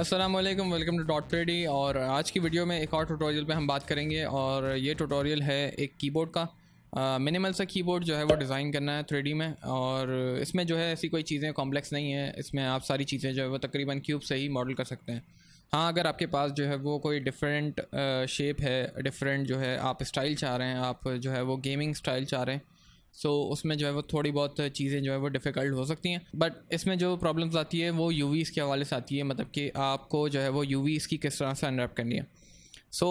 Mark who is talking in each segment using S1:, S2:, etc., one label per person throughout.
S1: अस्सलाम वालेकुम, welcome to dot pretty. और आज की वीडियो में एक और ट्यूटोरियल पे हम बात करेंगे और ये ट्यूटोरियल है एक कीबोर्ड का। मिनिमल सा कीबोर्ड जो है वो डिज़ाइन करना है 3D में। और इसमें जो है ऐसी कोई चीज़ें कॉम्प्लेक्स नहीं है, इसमें आप सारी चीज़ें जो है वो तकरीबन क्यूब से ही मॉडल कर सकते हैं। हाँ, अगर आपके पास जो है वो कोई डिफरेंट शेप है, डिफरेंट जो है आप स्टाइल चाह रहे हैं, आप जो है वो गेमिंग स्टाइल चाह रहे हैं, सो उसमें जो है वो थोड़ी बहुत चीज़ें जो है वो डिफ़िकल्ट हो सकती हैं। बट इसमें जो प्रॉब्लम्स आती है वो यूवीज़ के हवाले से आती है, मतलब कि आपको जो है वो यूवीज़ की किस तरह से अनरैप करनी है। सो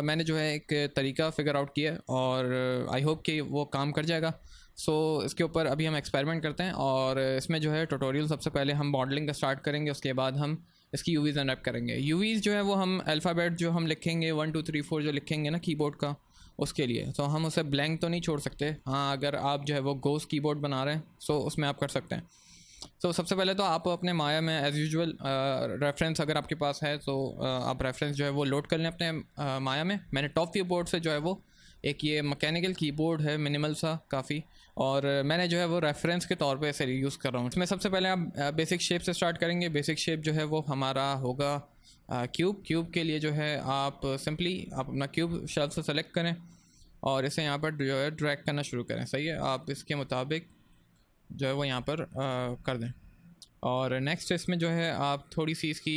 S1: मैंने जो है एक तरीका फिगर आउट किया है और आई होप कि वो काम कर जाएगा। सो इसके ऊपर अभी हम एक्सपेरिमेंट करते हैं और इसमें जो है ट्यूटोरियल सबसे पहले हम मॉडलिंग का स्टार्ट करेंगे, उसके बाद हम इसकी यूवीज़ अनरैप करेंगे। यूवीज़ जो है वो हम अल्फ़ाबेट जो हम लिखेंगे 1 2 3 4 जो लिखेंगे ना कीबोर्ड का, उसके लिए तो हम उसे ब्लैंक तो नहीं छोड़ सकते। हाँ, अगर आप जो है वो गोस कीबोर्ड बना रहे हैं सो उसमें आप कर सकते हैं। तो सबसे पहले तो आप अपने माया में एज़ यूजुअल रेफरेंस अगर आपके पास है तो आप रेफरेंस जो है वो लोड कर लें अपने माया में। मैंने टॉप व्यू बोर्ड से जो है वो एक ये मैकेनिकल कीबोर्ड है, मिनिमल सा काफ़ी, और मैंने जो है वो रेफरेंस के तौर पे इसे यूज़ कर रहा हूँ। इसमें सबसे पहले आप बेसिक शेप से स्टार्ट करेंगे। बेसिक शेप जो है वो हमारा होगा क्यूब के लिए जो है आप सिंपली आप अपना क्यूब शेल्फ से सेलेक्ट करें और इसे यहाँ पर जो है ड्रैग करना शुरू करें। सही है, आप इसके मुताबिक जो है वो यहाँ पर कर दें। और नेक्स्ट इसमें जो है आप थोड़ी सी इसकी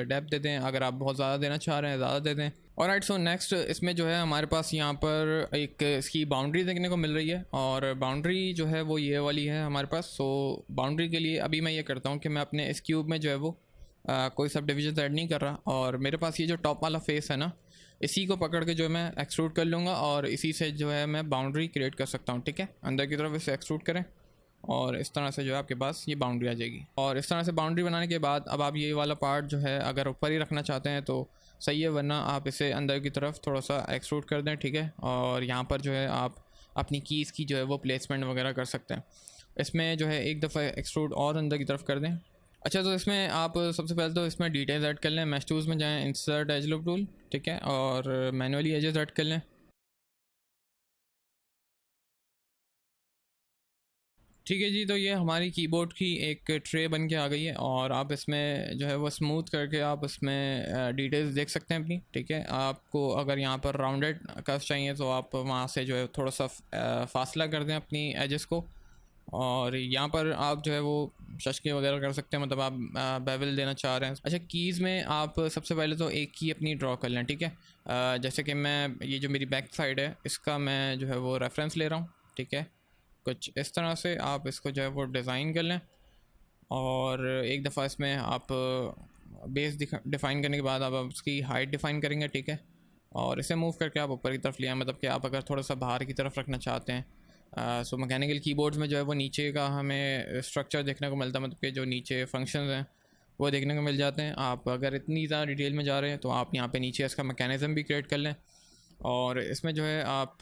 S1: डेप्थ दे दें, अगर आप बहुत ज़्यादा देना चाह रहे हैं ज़्यादा दे दें। और राइट, सो नेक्स्ट इसमें जो है हमारे पास यहाँ पर एक इसकी बाउंड्री देखने को मिल रही है और बाउंड्री जो है वो ये वाली है हमारे पास। सो बाउंड्री के लिए अभी मैं ये करता हूँ कि मैं अपने इस क्यूब में जो है वो कोई सब डिविजन ऐड नहीं कर रहा और मेरे पास ये जो टॉप वाला फेस है ना, इसी को पकड़ के जो है मैं एक्सट्रूड कर लूँगा और इसी से जो है मैं बाउंड्री क्रिएट कर सकता हूँ। ठीक है, अंदर की तरफ इसे एक्सट्रूड करें और इस तरह से जो है आपके पास ये बाउंड्री आ जाएगी। और इस तरह से बाउंड्री बनाने के बाद अब आप ये वाला पार्ट जो है अगर ऊपर ही रखना चाहते हैं तो सही है, वरना आप इसे अंदर की तरफ थोड़ा सा एक्सट्रूड कर दें। ठीक है, और यहाँ पर जो है आप अपनी कीज़ की जो है वो प्लेसमेंट वगैरह कर सकते हैं। इसमें जो है एक दफ़ा एक्सट्रूड और अंदर की तरफ कर दें। अच्छा, तो इसमें आप सबसे पहले तो इसमें डिटेल्स ऐड कर लें। मैश टूल्स में जाएँ, इंसर्ट एज लूप टूल, ठीक है, और मैनुअली एजेस ऐड कर लें। ठीक है जी, तो ये हमारी कीबोर्ड की एक ट्रे बन के आ गई है और आप इसमें जो है वो स्मूथ करके आप इसमें डिटेल्स देख सकते हैं अपनी। ठीक है, आपको अगर यहाँ पर राउंडेड कर्व चाहिए तो आप वहाँ से जो है थोड़ा सा फासला कर दें अपनी एजेस को। और यहाँ पर आप जो है वो शशके वगैरह कर सकते हैं, मतलब आप बेवल देना चाह रहे हैं। अच्छा, कीज़ में आप सबसे पहले तो एक की अपनी ड्रॉ कर लें। ठीक है, जैसे कि मैं ये जो मेरी बैक साइड है इसका मैं जो है वो रेफरेंस ले रहा हूँ। ठीक है, कुछ इस तरह से आप इसको जो है वो डिज़ाइन कर लें और एक दफ़ा इसमें आप बेस डिफ़ाइन करने के बाद आप उसकी हाइट डिफ़ाइन करेंगे। ठीक है, और इसे मूव करके आप ऊपर की तरफ लिया, मतलब कि आप अगर थोड़ा सा बाहर की तरफ रखना चाहते हैं। सो मैकेनिकल कीबोर्ड्स में जो है वो नीचे का हमें स्ट्रक्चर देखने को मिलता है, मतलब कि जो नीचे फंक्शंस हैं वो देखने को मिल जाते हैं। आप अगर इतनी ज़्यादा डिटेल में जा रहे हैं तो आप यहाँ पे नीचे इसका मैकेनिज़्म भी क्रिएट कर लें और इसमें जो है आप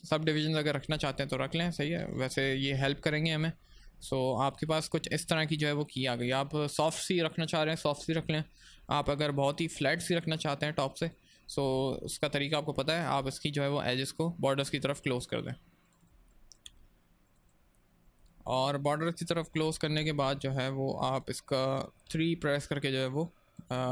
S1: सब डिवीजन अगर रखना चाहते हैं तो रख लें। सही है, वैसे ये हेल्प करेंगे हमें। सो आपके पास कुछ इस तरह की जो है वो की आ गई। आप सॉफ्ट सी रखना चाह रहे हैं सॉफ्ट सी रख लें, आप अगर बहुत ही फ्लैट सी रखना चाहते हैं टॉप से, सो उसका तरीका आपको पता है। आप इसकी जो है वो एजेस को बॉर्डर्स की तरफ क्लोज़ कर दें और बॉर्डर की तरफ क्लोज़ करने के बाद जो है वो आप इसका 3 प्रेस करके जो है वो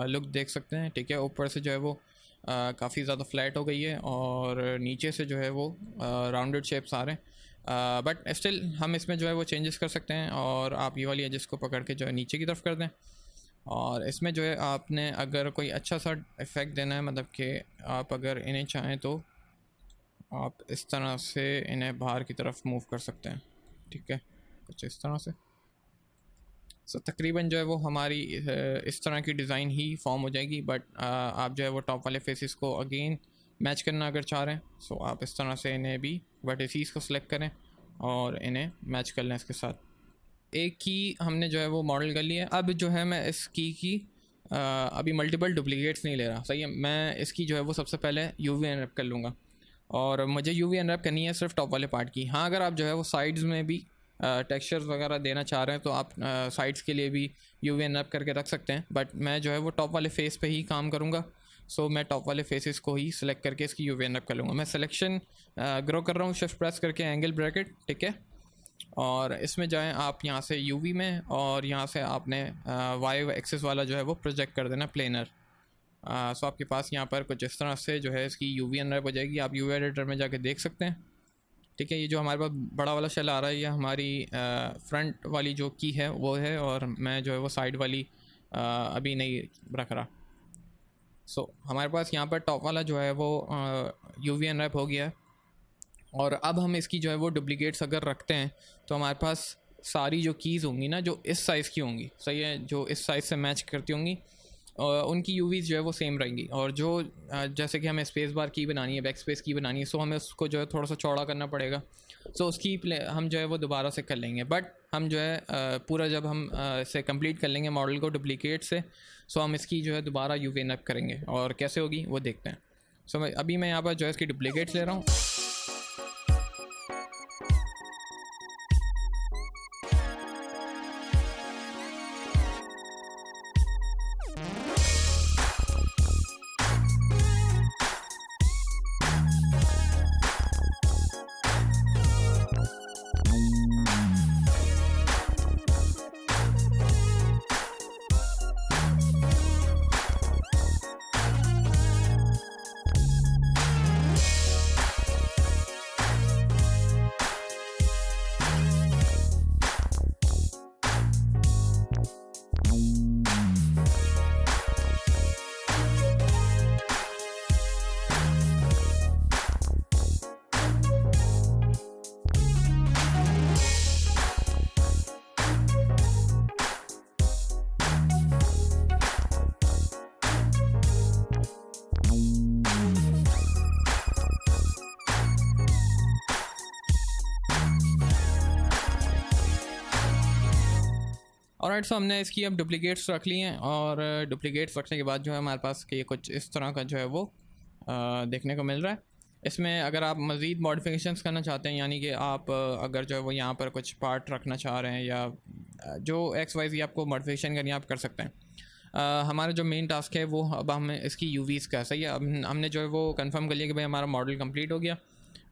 S1: लुक देख सकते हैं। ठीक है, ऊपर से जो है वो काफ़ी ज़्यादा फ्लैट हो गई है और नीचे से जो है वो राउंडेड शेप्स आ रहे हैं। बट स्टिल हम इसमें जो है वो चेंजेस कर सकते हैं और आप ये वाली एजेस को पकड़ के जो है नीचे की तरफ कर दें। और इसमें जो है आपने अगर कोई अच्छा सा इफ़ेक्ट देना है, मतलब कि आप अगर इन्हें चाहें तो आप इस तरह से इन्हें बाहर की तरफ मूव कर सकते हैं। ठीक है, कुछ इस तरह से। सो तकरीबन जो है वो हमारी इस तरह की डिज़ाइन ही फॉर्म हो जाएगी। बट आप जो है वो टॉप वाले फेसेस को अगेन मैच करना अगर चाह रहे हैं सो आप इस तरह से इन्हें भी वर्टिसेस को सिलेक्ट करें और इन्हें मैच कर लें इसके साथ। एक की हमने जो है वो मॉडल कर लिया है। अब जो है मैं इस की अभी मल्टीपल डुप्लीकेट्स नहीं ले रहा। सही है, मैं इसकी जो है वो सबसे पहले यूवी अनरैप कर लूँगा और मुझे यूवी अनरैप करनी है सिर्फ टॉप वाले पार्ट की। हाँ, अगर आप जो है वो साइड्स में भी टेक्सचर्स वगैरह देना चाह रहे हैं तो आप साइड्स के लिए भी यूवी अनरैप करके रख सकते हैं, बट मैं जो है वो टॉप वाले फेस पे ही काम करूँगा। सो मैं टॉप वाले फेसेस को ही सिलेक्ट करके इसकी यूवी अनरैप कर लूँगा। मैं सिलेक्शन ग्रो कर रहा हूँ शिफ्ट प्रेस करके एंगल ब्रैकेट। ठीक है, और इसमें जाएँ आप यहाँ से यूवी में, और यहाँ से आपने वाई एक्सिस वाला जो है वो प्रोजेक्ट कर देना प्लेनर। सो आपके पास यहाँ पर कुछ इस तरह से जो है इसकी यूवी अनरैप हो जाएगी। आप यूवी एडिटर में जाके देख सकते हैं। ठीक है, ये जो हमारे पास बड़ा वाला शेल आ रहा है ये हमारी फ्रंट वाली जो की है वो है, और मैं जो है वो साइड वाली अभी नहीं रख रहा। सो हमारे पास यहाँ पर टॉप वाला जो है वो यूवी अनरैप हो गया है। और अब हम इसकी जो है वो डुप्लीकेट्स अगर रखते हैं तो हमारे पास सारी जो कीज़ होंगी ना जो इस साइज़ की होंगी, सही है, जो इस साइज़ से मैच करती होंगी, उनकी यूवीज़ जो है वो सेम रहेंगी। और जो जैसे कि हमें स्पेस बार की बनानी है, बैक स्पेस की बनानी है, सो हमें उसको जो है थोड़ा सा चौड़ा करना पड़ेगा। सो उसकी हम जो है वो दोबारा से कर लेंगे। बट हम जो है पूरा जब हम इसे कंप्लीट कर लेंगे मॉडल को डुप्लीकेट से, सो हम इसकी जो है दोबारा यूवी अनरैप करेंगे, और कैसे होगी वो देखते हैं। सो अभी मैं यहाँ पर जो है इसकी डुप्लीकेट्स ले रहा हूँ। ऑलराइट, सो हमने इसकी अब डुप्लीकेट्स रख ली हैं, और डुप्लीकेट्स रखने के बाद जो है हमारे पास ये कुछ इस तरह का जो है वो देखने को मिल रहा है। इसमें अगर आप मज़ीद मॉडिफिकेशंस करना चाहते हैं, यानी कि आप अगर जो है वो यहाँ पर कुछ पार्ट रखना चाह रहे हैं, या जो XYZ आपको मॉडिफिकेशन करनी है आप कर सकते हैं। हमारा जो मेन टास्क है वो अब हमें इसकी यूवीज़ का, सही है, अब हमने जो है वो कंफर्म कर लिया कि भाई हमारा मॉडल कंप्लीट हो गया।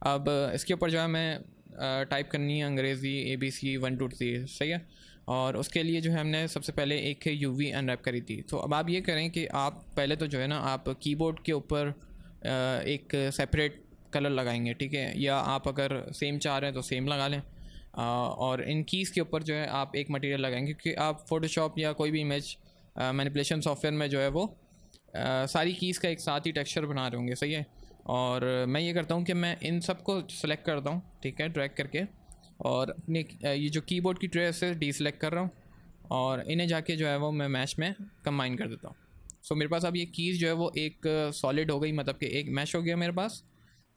S1: अब इसके ऊपर जो है हमें टाइप करनी है अंग्रेज़ी ABC 1 2 3, सही है। और उसके लिए जो है हमने सबसे पहले एक यूवी अनरैप करी थी। तो अब आप ये करें कि आप पहले तो जो है ना आप कीबोर्ड के ऊपर एक सेपरेट कलर लगाएंगे, ठीक है, या आप अगर सेम चाह रहे हैं तो सेम लगा लें। और इन कीज़ के ऊपर जो है आप एक मटेरियल लगाएंगे, क्योंकि आप फ़ोटोशॉप या कोई भी इमेज मैनिपुलेशन सॉफ्टवेयर में जो है वो सारी कीज़ का एक साथ ही टेक्सचर बना रहे होंगे, सही है। और मैं ये करता हूँ कि मैं इन सब को सिलेक्ट करता हूँ, ठीक है, ड्रैग करके, और अपने ये जो कीबोर्ड की ट्रे से डीसेलेक्ट कर रहा हूँ, और इन्हें जाके जो है वो मैं मैश में कंबाइन कर देता हूँ। सो मेरे पास अब ये कीज़ जो है वो एक सॉलिड हो गई, मतलब कि एक मैश हो गया मेरे पास।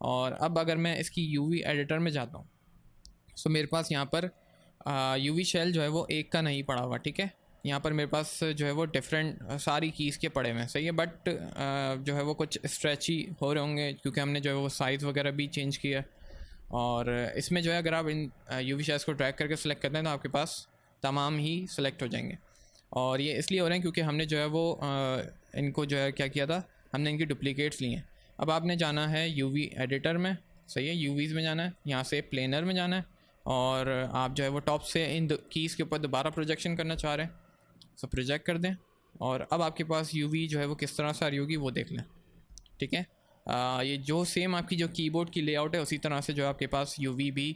S1: और अब अगर मैं इसकी यूवी एडिटर में जाता हूँ, सो मेरे पास यहाँ पर यूवी शेल जो है वो एक का नहीं पड़ा हुआ, ठीक है। यहाँ पर मेरे पास जो है वो डिफरेंट सारी कीज़ के पड़े हुए हैं, सही है। बट जो है वो कुछ स्ट्रेची हो रहे होंगे, क्योंकि हमने जो है वो साइज़ वगैरह भी चेंज किया है। और इसमें जो है अगर आप इन यूवी शेल्स को ड्रैग करके सिलेक्ट करते हैं तो आपके पास तमाम ही सिलेक्ट हो जाएंगे। और ये इसलिए हो रहे हैं क्योंकि हमने जो है वो इनको जो है क्या किया था, हमने इनकी डुप्लीकेट्स लिए हैं। अब आपने जाना है यूवी एडिटर में, सही है, यूवीज़ में जाना है, यहाँ से प्लेनर में जाना है, और आप जो है वो टॉप से इन कीज़ के ऊपर दोबारा प्रोजेक्शन करना चाह रहे हैं, सो प्रोजेक्ट कर दें। और अब आपके पास यूवी जो है वो किस तरह से आ रही होगी वो देख लें, ठीक है। ये जो सेम आपकी जो कीबोर्ड की लेआउट है उसी तरह से जो आपके पास यूवी भी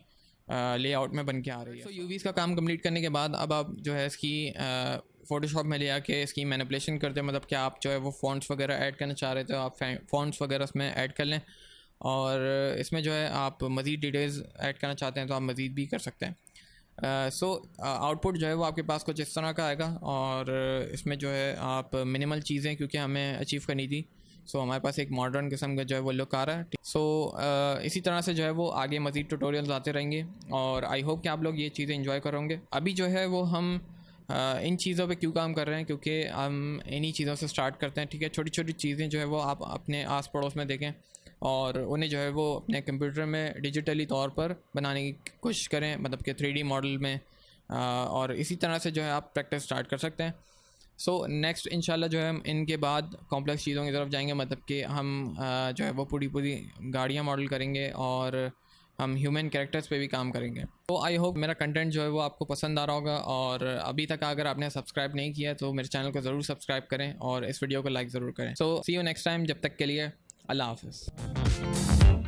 S1: लेआउट में बन के आ रही है। तो यूवीज़ का काम कंप्लीट करने के बाद अब आप जो है इसकी फ़ोटोशॉप में ले आके इसकी मैनिपुलेशन करते हैं, मतलब कि आप जो है वो फ़ॉन्ट्स वगैरह ऐड करना चाह रहे थे, आप फ़ॉन्ट्स वगैरह इसमें ऐड कर लें। और इसमें जो है आप मज़ीद डिटेल्स ऐड करना चाहते हैं तो आप मज़ीद भी कर सकते हैं। सो आउटपुट जो है वो आपके पास कुछ इस तरह का आएगा। और इसमें जो है आप मिनिमल चीज़ें क्योंकि हमें अचीव करनी थी, सो हमारे पास एक मॉडर्न किस्म का जो है वो लुक आ रहा है। सो इसी तरह से जो है वो आगे मज़ीद ट्यूटोरियल्स आते रहेंगे, और आई होप कि आप लोग ये चीज़ें एंजॉय करोगे। अभी जो है वो हम इन चीज़ों पे क्यों काम कर रहे हैं, क्योंकि हम इन्हीं चीज़ों से स्टार्ट करते हैं, ठीक है। छोटी छोटी चीज़ें जो है वो आप अपने आस पड़ोस में देखें, और उन्हें जो है वो अपने कंप्यूटर में डिजिटली तौर पर बनाने की कोशिश करें, मतलब कि 3D मॉडल में। और इसी तरह से जो है आप प्रैक्टिस स्टार्ट कर सकते हैं। सो नेक्स्ट इंशाल्लाह जो है हम इनके बाद कॉम्प्लेक्स चीज़ों की तरफ जाएंगे, मतलब कि हम जो है वो पूरी गाड़ियाँ मॉडल करेंगे, और हम ह्यूमन कैरेक्टर्स पे भी काम करेंगे। तो आई होप मेरा कंटेंट जो है वो आपको पसंद आ रहा होगा, और अभी तक अगर आपने सब्सक्राइब नहीं किया तो मेरे चैनल को ज़रूर सब्सक्राइब करें और इस वीडियो को लाइक ज़रूर करें। सो सी यू नेक्स्ट टाइम, जब तक के लिए अल्लाह हाफ़िज़।